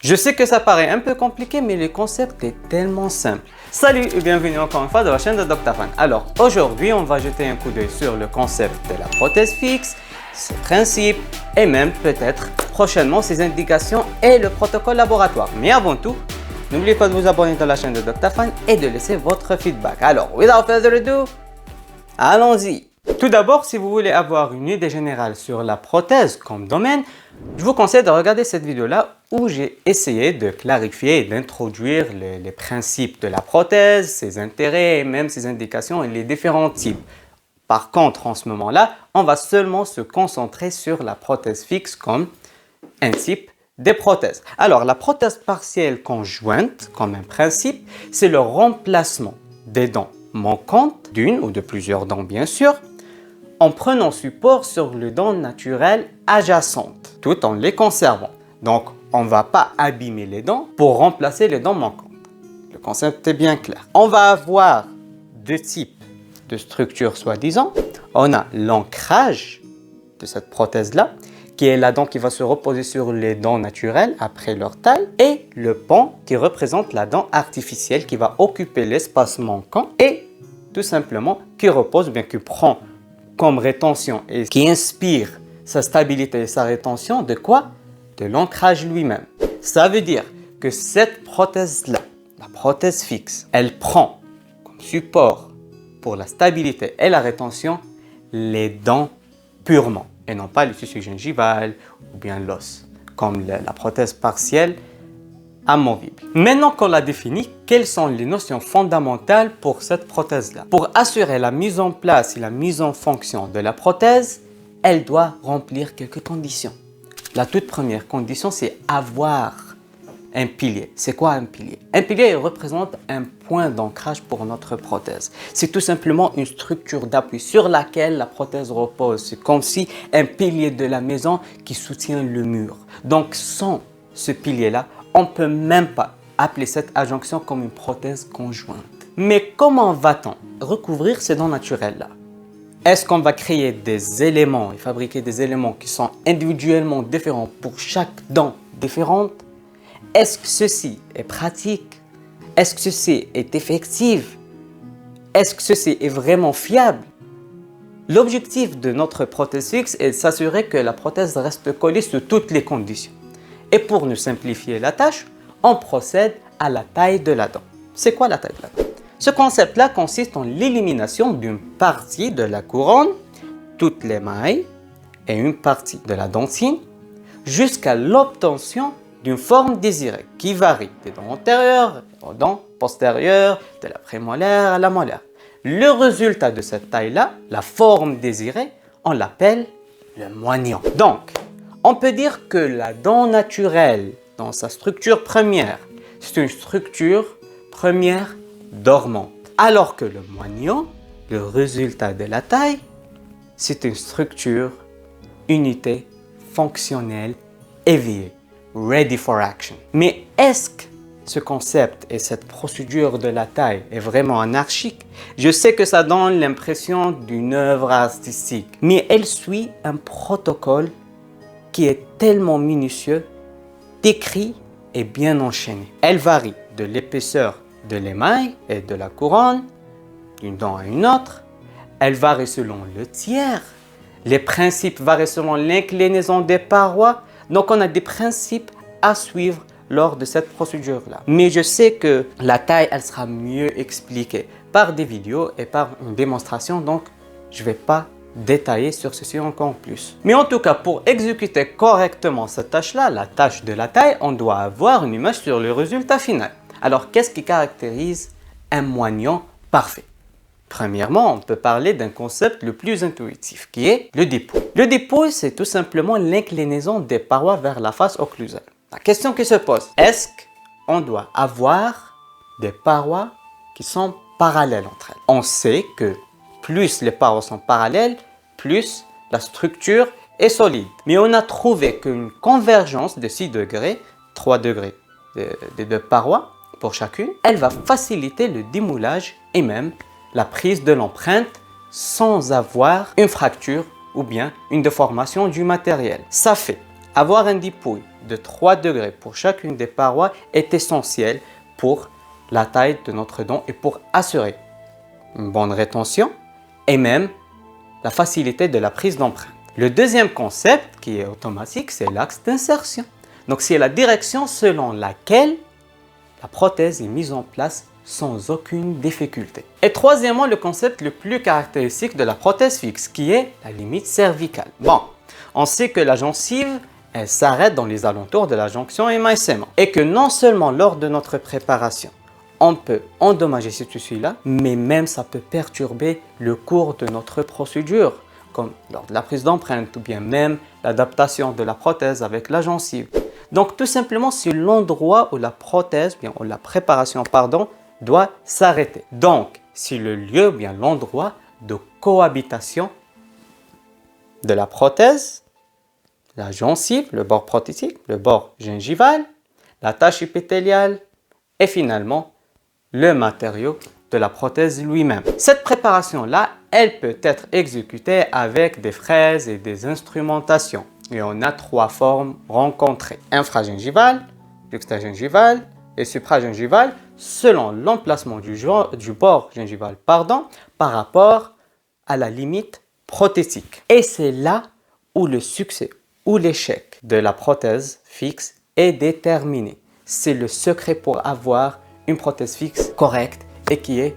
Je sais que ça paraît un peu compliqué, mais le concept est tellement simple. Salut et bienvenue encore une fois dans la chaîne de Dr. Fan. Alors aujourd'hui, on va jeter un coup d'œil sur le concept de la prothèse fixe, ses principes et même peut-être prochainement ses indications et le protocole laboratoire. Mais avant tout, n'oubliez pas de vous abonner dans la chaîne de Dr. Fan et de laisser votre feedback. Alors, without further ado, allons-y! Tout d'abord, si vous voulez avoir une idée générale sur la prothèse comme domaine, je vous conseille de regarder cette vidéo-là où j'ai essayé de clarifier et d'introduire les principes de la prothèse, ses intérêts et même ses indications et les différents types. Par contre, en ce moment-là, on va seulement se concentrer sur la prothèse fixe comme un type des prothèses. Alors, la prothèse partielle conjointe, comme un principe, c'est le remplacement des dents manquantes, d'une ou de plusieurs dents bien sûr, en prenant support sur les dents naturelles adjacentes, tout en les conservant. Donc, on ne va pas abîmer les dents pour remplacer les dents manquantes. Le concept est bien clair. On va avoir deux types de structures soi-disant. On a l'ancrage de cette prothèse-là, qui est la dent qui va se reposer sur les dents naturelles après leur taille, et le pont qui représente la dent artificielle qui va occuper l'espace manquant et tout simplement qui repose, bien qui prend comme rétention et qui inspire sa stabilité et sa rétention de quoi? De l'ancrage lui-même. Ça veut dire que cette prothèse-là, la prothèse fixe, elle prend comme support pour la stabilité et la rétention les dents purement et non pas le tissu gingival ou bien l'os, comme la prothèse partielle amovible. Maintenant qu'on l'a défini, quelles sont les notions fondamentales pour cette prothèse-là? Pour assurer la mise en place et la mise en fonction de la prothèse, elle doit remplir quelques conditions. La toute première condition, c'est avoir un pilier. C'est quoi un pilier? Un pilier représente un point d'ancrage pour notre prothèse. C'est tout simplement une structure d'appui sur laquelle la prothèse repose. C'est comme si un pilier de la maison qui soutient le mur. Donc sans ce pilier-là, on ne peut même pas appeler cette adjonction comme une prothèse conjointe. Mais comment va-t-on recouvrir ces dents naturelles-là? Est-ce qu'on va créer des éléments et fabriquer des éléments qui sont individuellement différents pour chaque dent différente? Est-ce que ceci est pratique? Est-ce que ceci est effectif? Est-ce que ceci est vraiment fiable? L'objectif de notre prothèse fixe est de s'assurer que la prothèse reste collée sous toutes les conditions. Et pour nous simplifier la tâche, on procède à la taille de la dent. C'est quoi la taille de la dent? Ce concept-là consiste en l'élimination d'une partie de la couronne, toutes les mailles et une partie de la dentine, jusqu'à l'obtention d'une forme désirée qui varie des dents antérieures aux dents postérieures, de la prémolaire à la molaire. Le résultat de cette taille-là, la forme désirée, on l'appelle le moignon. Donc, on peut dire que la dent naturelle, dans sa structure première, c'est une structure première dormante. Alors que le moignon, le résultat de la taille, c'est une structure, unité fonctionnelle éveillée, ready for action. Mais est-ce que ce concept et cette procédure de la taille est vraiment anarchique? Je sais que ça donne l'impression d'une œuvre artistique, mais elle suit un protocole qui est tellement minutieux, décrit et bien enchaîné. Elle varie de l'épaisseur de l'émail et de la couronne, d'une dent à une autre. Elle varie selon le tiers. Les principes varient selon l'inclinaison des parois. Donc, on a des principes à suivre lors de cette procédure-là. Mais je sais que la taille, elle sera mieux expliquée par des vidéos et par une démonstration. Donc, je ne vais pas détailler sur ceci encore plus. Mais en tout cas, pour exécuter correctement cette tâche-là, la tâche de la taille, on doit avoir une image sur le résultat final. Alors, qu'est-ce qui caractérise un moignon parfait? Premièrement, on peut parler d'un concept le plus intuitif, qui est le dépouille. Le dépouille, c'est tout simplement l'inclinaison des parois vers la face occlusale. La question qui se pose, est-ce qu'on doit avoir des parois qui sont parallèles entre elles? On sait que plus les parois sont parallèles, plus la structure est solide. Mais on a trouvé qu'une convergence de 6 degrés, 3 degrés des deux parois pour chacune, elle va faciliter le démoulage et même la prise de l'empreinte sans avoir une fracture ou bien une déformation du matériel. Ça fait avoir un dépouille de 3 degrés pour chacune des parois est essentiel pour la taille de notre dent et pour assurer une bonne rétention et même la facilité de la prise d'empreinte. Le deuxième concept qui est automatique, c'est l'axe d'insertion. Donc c'est la direction selon laquelle la prothèse est mise en place sans aucune difficulté. Et troisièmement, le concept le plus caractéristique de la prothèse fixe qui est la limite cervicale. Bon, on sait que la gencive, elle s'arrête dans les alentours de la jonction émail-sément et que non seulement lors de notre préparation, on peut endommager ce tissu-là, mais même ça peut perturber le cours de notre procédure, comme lors de la prise d'empreinte ou bien même l'adaptation de la prothèse avec la gencive. Donc tout simplement, c'est l'endroit où la prothèse, bien, ou la préparation, pardon, doit s'arrêter. Donc, c'est le lieu, bien l'endroit de cohabitation de la prothèse, la gencive, le bord prothétique, le bord gingival, la tache épithéliale et finalement le matériau de la prothèse lui-même. Cette préparation-là, elle peut être exécutée avec des fraises et des instrumentations. Et on a 3 formes rencontrées. Infragingival, juxtagingival et supragingival selon l'emplacement du bord gingival par rapport à la limite prothétique. Et c'est là où le succès ou l'échec de la prothèse fixe est déterminé. C'est le secret pour avoir une prothèse fixe correcte et qui est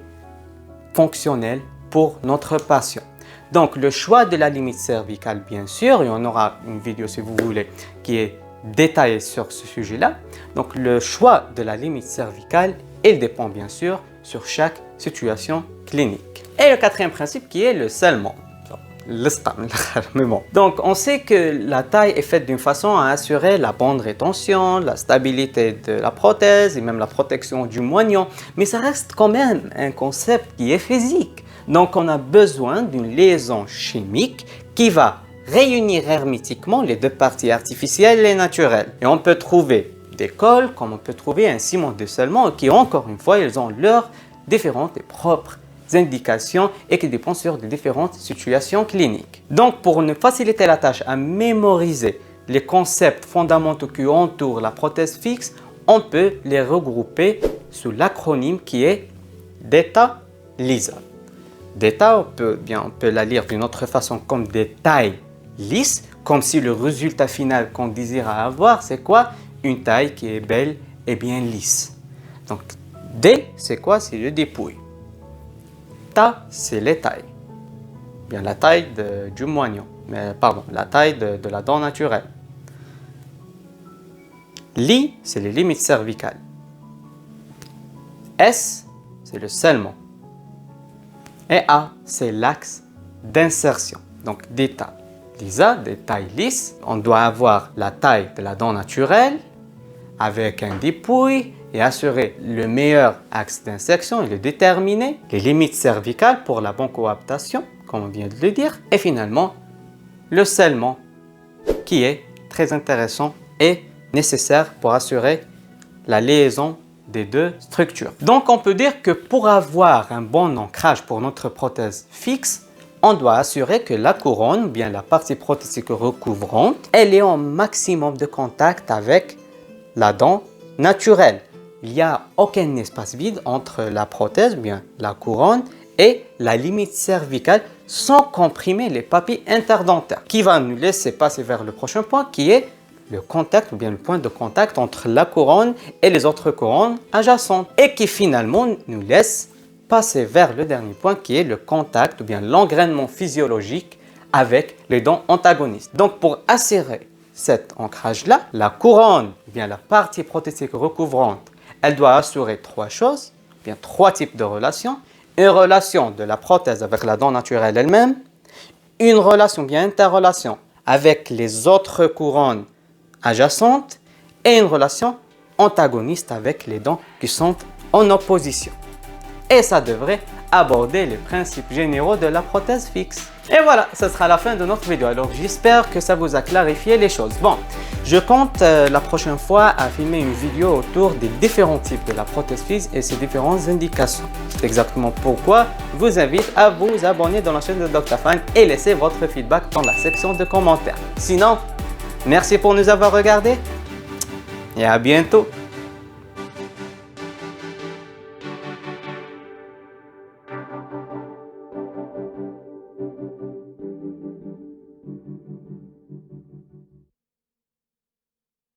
fonctionnelle pour notre patient. Donc le choix de la limite cervicale, bien sûr, et on aura une vidéo si vous voulez qui est détaillée sur ce sujet-là. Donc le choix de la limite cervicale, il dépend bien sûr sur chaque situation clinique. Et le quatrième principe qui est le scellement. Mais bon. Donc on sait que la taille est faite d'une façon à assurer la bonne rétention, la stabilité de la prothèse et même la protection du moignon. Mais ça reste quand même un concept qui est physique. Donc on a besoin d'une liaison chimique qui va réunir hermétiquement les deux parties artificielles et naturelles. Et on peut trouver des cols comme on peut trouver un ciment de scellement qui encore une fois ils ont leurs différentes et propres indications et qui dépendent sur des différentes situations cliniques. Donc pour nous faciliter la tâche à mémoriser les concepts fondamentaux qui entourent la prothèse fixe, on peut les regrouper sous l'acronyme qui est DETA-LISA. DETA, on peut la lire d'une autre façon comme des tailles lisses, comme si le résultat final qu'on désire avoir, c'est quoi? Une taille qui est belle et bien lisse. Donc D, c'est quoi? C'est le dépouille. Ta, c'est les tailles. Bien la taille du moignon, la taille de la dent naturelle. Li, c'est les limites cervicales. S, c'est le scellement. Et A, c'est l'axe d'insertion. Donc d'état. Lisa, des tailles lisses. On doit avoir la taille de la dent naturelle avec un dépouille et assurer le meilleur axe d'insertion et le déterminer, les limites cervicales pour la bonne cohabitation, comme on vient de le dire, et finalement le scellement qui est très intéressant et nécessaire pour assurer la liaison des deux structures. Donc on peut dire que pour avoir un bon ancrage pour notre prothèse fixe, on doit assurer que la couronne, bien la partie prothétique recouvrante, elle est en maximum de contact avec la dent naturelle. Il n'y a aucun espace vide entre la prothèse, bien la couronne et la limite cervicale sans comprimer les papilles interdentaires, qui va nous laisser passer vers le prochain point qui est le contact ou bien le point de contact entre la couronne et les autres couronnes adjacentes et qui finalement nous laisse passer vers le dernier point qui est le contact ou bien l'engrainement physiologique avec les dents antagonistes. Donc pour assurer cet ancrage-là, la couronne, ou bien la partie prothétique recouvrante, elle doit assurer 3 choses, bien 3 types de relations. Une relation de la prothèse avec la dent naturelle elle-même, une relation, bien interrelation avec les autres couronnes adjacentes et une relation antagoniste avec les dents qui sont en opposition. Et ça devrait aborder les principes généraux de la prothèse fixe. Et voilà, ce sera la fin de notre vidéo. Alors j'espère que ça vous a clarifié les choses. Bon, je compte la prochaine fois à filmer une vidéo autour des différents types de la prothèse fixe et ses différentes indications. C'est exactement pourquoi je vous invite à vous abonner dans la chaîne de Dr Fan et laisser votre feedback dans la section de commentaires. Sinon, merci pour nous avoir regardés et à bientôt.